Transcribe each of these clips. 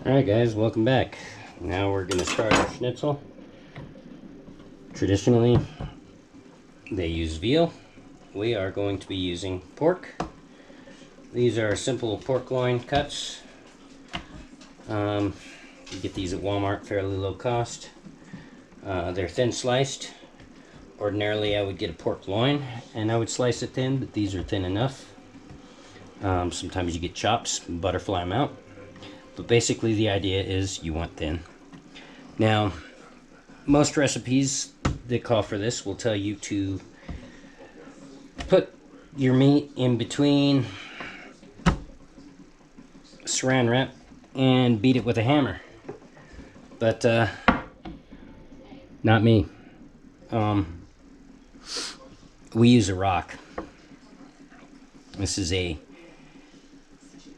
Alright guys, welcome back. Now we're going to start our schnitzel. Traditionally, they use veal. We are going to be using pork. These are simple pork loin cuts. You get these at Walmart, fairly low cost. They're thin sliced. Ordinarily I would get a pork loin and I would slice it thin, but these are thin enough. Sometimes you get chops, butterfly them out. But basically the idea is you want thin. Now, most recipes that call for this will tell you to put your meat in between saran wrap and beat it with a hammer. But not me. We use a rock. This is a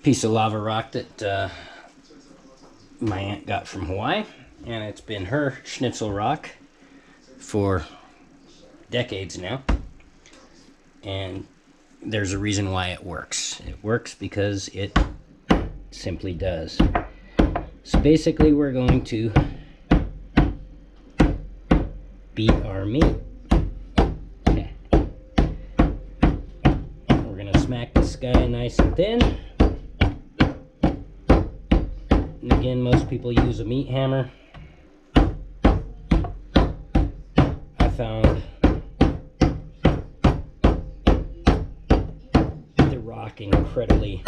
piece of lava rock that my aunt got from Hawaii, and it's been her schnitzel rock for decades now, and there's a reason why it works. It works because it simply does. So basically we're going to beat our meat. Okay. We're gonna smack this guy nice and thin. And again, most people use a meat hammer. I found the rock incredibly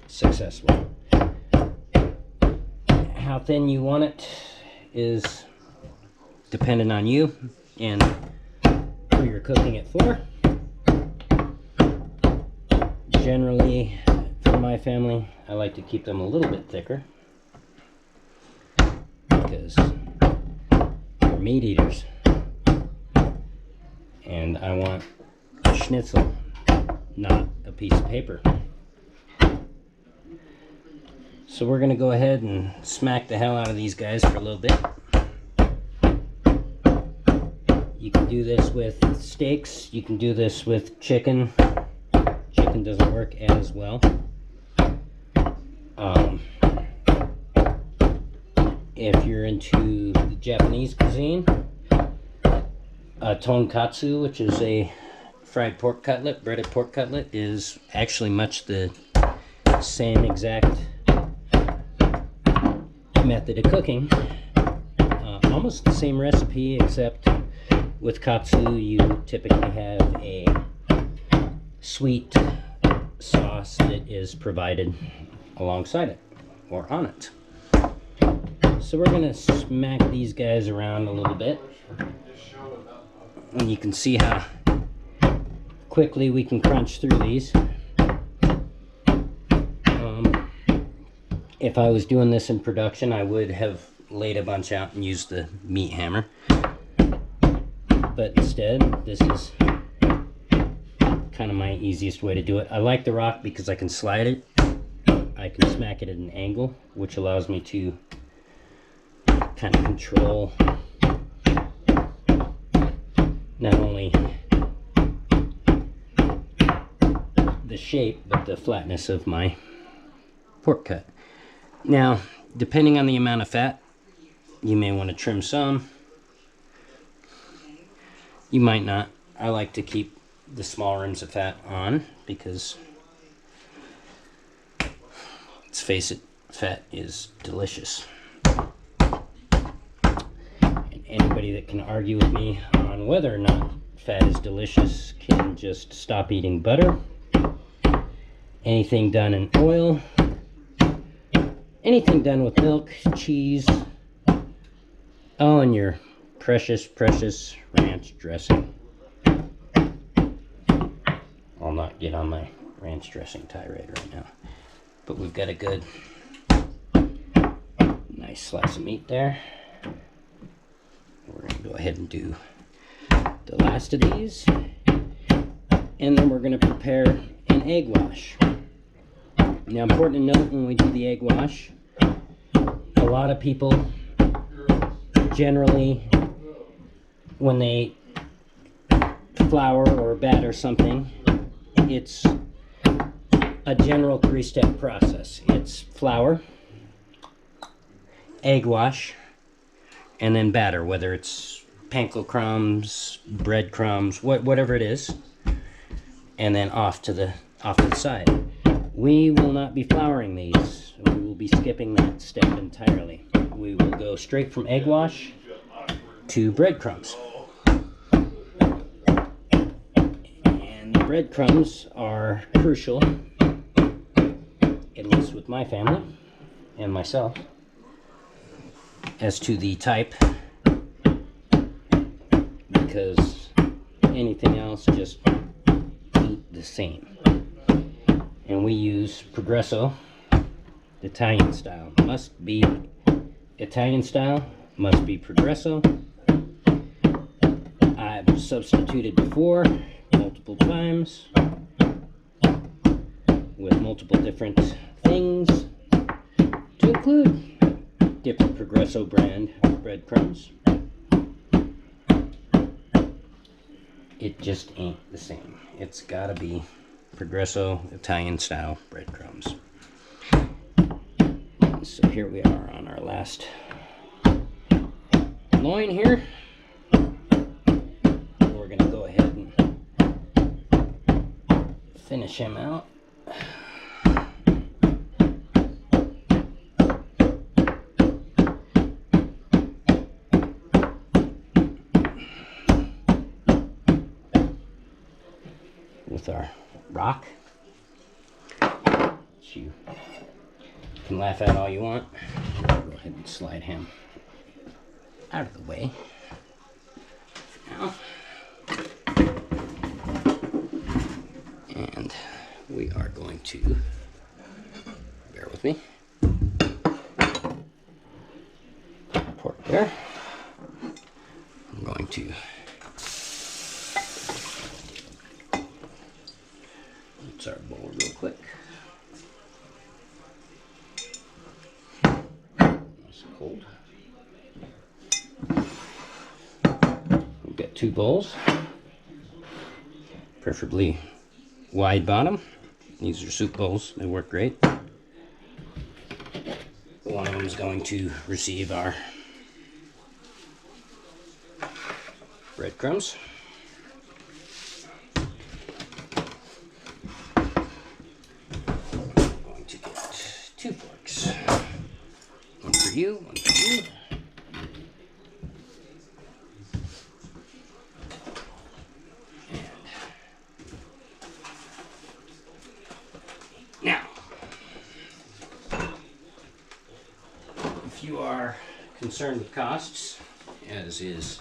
successful. How thin you want it is dependent on you and who you're cooking it for. Generally, for my family, I like to keep them a little bit thicker because we're meat eaters, and I want a schnitzel, not a piece of paper. So we're gonna go ahead and smack the hell out of these guys for a little bit. You can do this with steaks, you can do this with chicken. Chicken doesn't work as well. If you're into the Japanese cuisine, tonkatsu, which is a fried pork cutlet, breaded pork cutlet, is actually much the same exact method of cooking. Almost the same recipe, except with katsu you typically have a sweet sauce that is provided alongside it or on it. So we're gonna smack these guys around a little bit, and you can see how quickly we can crunch through these. If I was doing this in production, I would have laid a bunch out and used the meat hammer, but instead this is kind of my easiest way to do it. I like the rock because I can slide it. I can smack it at an angle, which allows me to kind of control not only the shape, but the flatness of my pork cut. Now, depending on the amount of fat, you may want to trim some. You might not. I like to keep the small rims of fat on because, let's face it, fat is delicious. And anybody that can argue with me on whether or not fat is delicious can just stop eating butter. Anything done in oil, anything done with milk, cheese, oh, and your precious, precious ranch dressing. I'll not get on my ranch dressing tirade right now, but we've got a good nice slice of meat there. We're going to go ahead and do the last of these, and then we're going to prepare an egg wash. Now, important to note when we do the egg wash, a lot of people generally, when they flour or batter something, it's a general 3-step process. It's flour, egg wash, and then batter, whether it's panko crumbs, bread crumbs, whatever it is, and then off to the side. We will not be flouring these. We will be skipping that step entirely. We will go straight from egg wash to breadcrumbs. And the breadcrumbs are crucial, at least with my family and myself, as to the type, because anything else just ain't the same. And we use Progresso Italian style. Must be Italian style, must be Progresso. I've substituted before multiple times with multiple different things, to include different Progresso brand breadcrumbs. It just ain't the same. It's gotta be Progresso Italian style breadcrumbs. So here we are on our last loin here. We're gonna go ahead and finish him out. With our rock, which you can laugh at all you want. I'll go ahead and slide him out of the way for now. And we are going to, bear with me, pork there. I'm going to rinse our bowl real quick. Nice and cold. We've got 2 bowls, preferably wide bottom. These are soup bowls, they work great. One of them is going to receive our breadcrumbs. I'm going to get 2 forks. One for you, one for you. Now, if you are concerned with costs, as is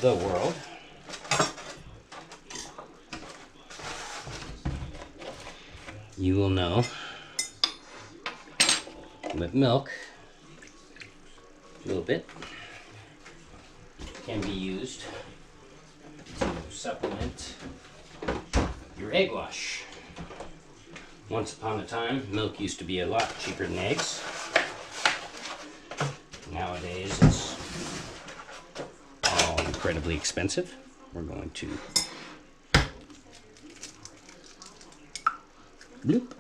the world, you will know that milk, a little bit, can be used to supplement your egg wash. Once upon a time, milk used to be a lot cheaper than eggs. Nowadays, it's all incredibly expensive. We're going to bloop.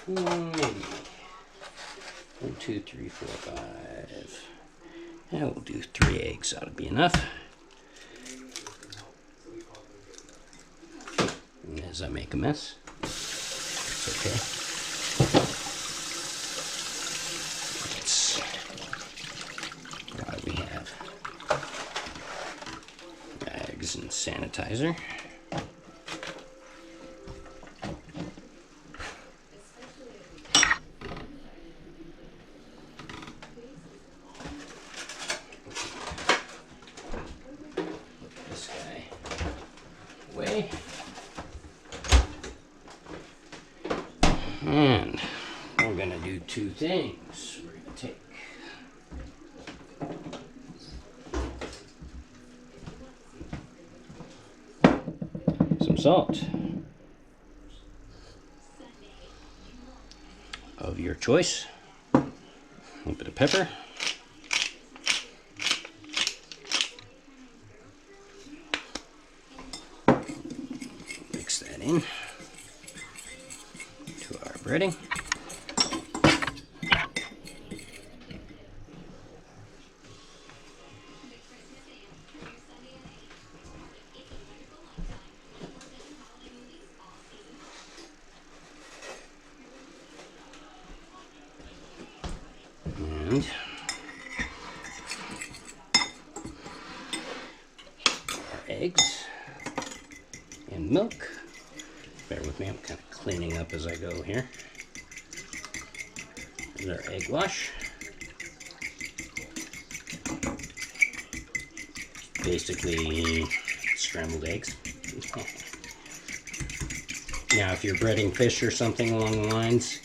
Maybe 1, 2, 3, 4, 5. Yeah, we'll do 3 eggs. Ought to be enough. And as I make a mess, it's okay. That's why we have rags and sanitizer. This guy away. And we're going to do 2 things. We're going to take some salt of your choice, a little bit of pepper, in to our breading. And our eggs and milk. Bear with me, I'm kind of cleaning up as I go here. There's our egg wash. Basically scrambled eggs. Now if you're breading fish or something along the lines,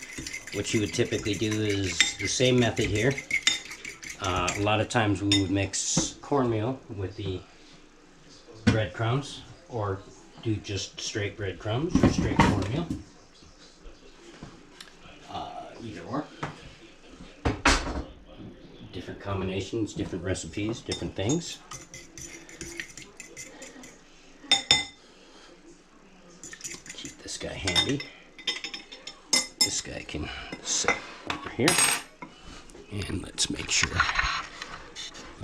what you would typically do is the same method here. A lot of times we would mix cornmeal with the breadcrumbs, or do just straight breadcrumbs or straight cornmeal. Either or. Different combinations, different recipes, different things. Keep this guy handy. This guy can sit over here. And let's make sure that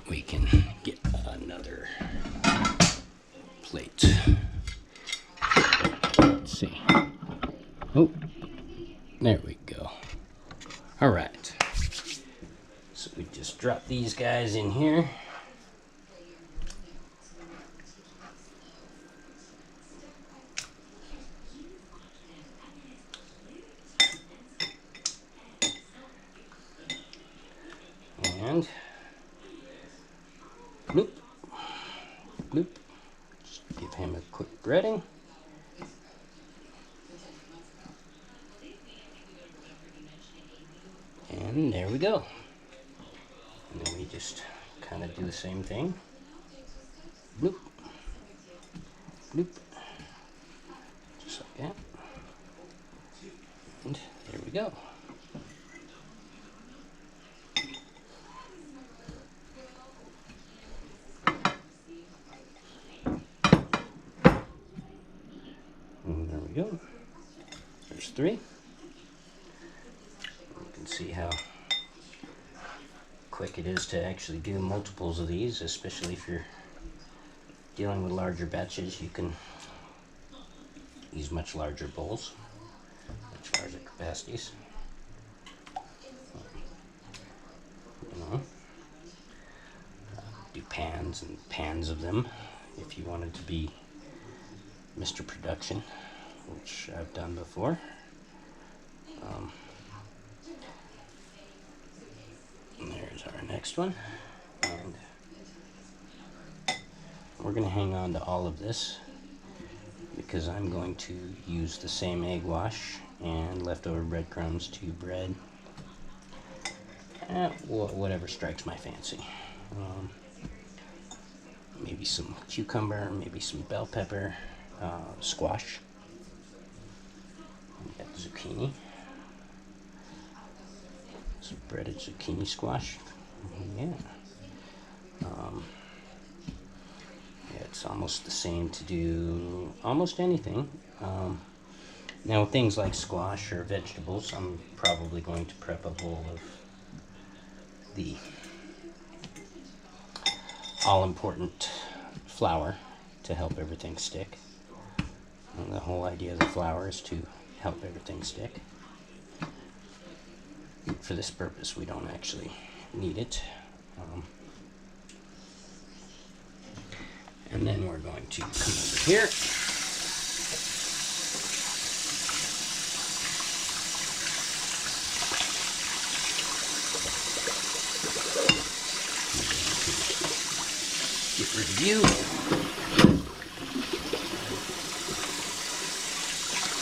we can get another plate. Let's see. Oh, there we go. All right. So we just drop these guys in here. And bloop, bloop. Just give him a quick breading. And there we go. And then we just kind of do the same thing. Bloop, bloop. Just like that. And there we go. And there we go. There's 3. You can see how quick it is to actually do multiples of these, especially if you're dealing with larger batches. You can use much larger bowls, much larger capacities. You know, do pans and pans of them if you wanted to be Mr. Production, which I've done before. And there's our next one. And we're going to hang on to all of this because I'm going to use the same egg wash and leftover breadcrumbs to bread whatever strikes my fancy. Maybe some cucumber, maybe some bell pepper, squash. We got zucchini. Some breaded zucchini squash. Yeah. Yeah, it's almost the same to do almost anything. Now with things like squash or vegetables, I'm probably going to prep a bowl of the all-important flour to help everything stick. And the whole idea of the flour is to help everything stick. For this purpose, we don't actually need it. And then we're going to come over here. Get rid of you.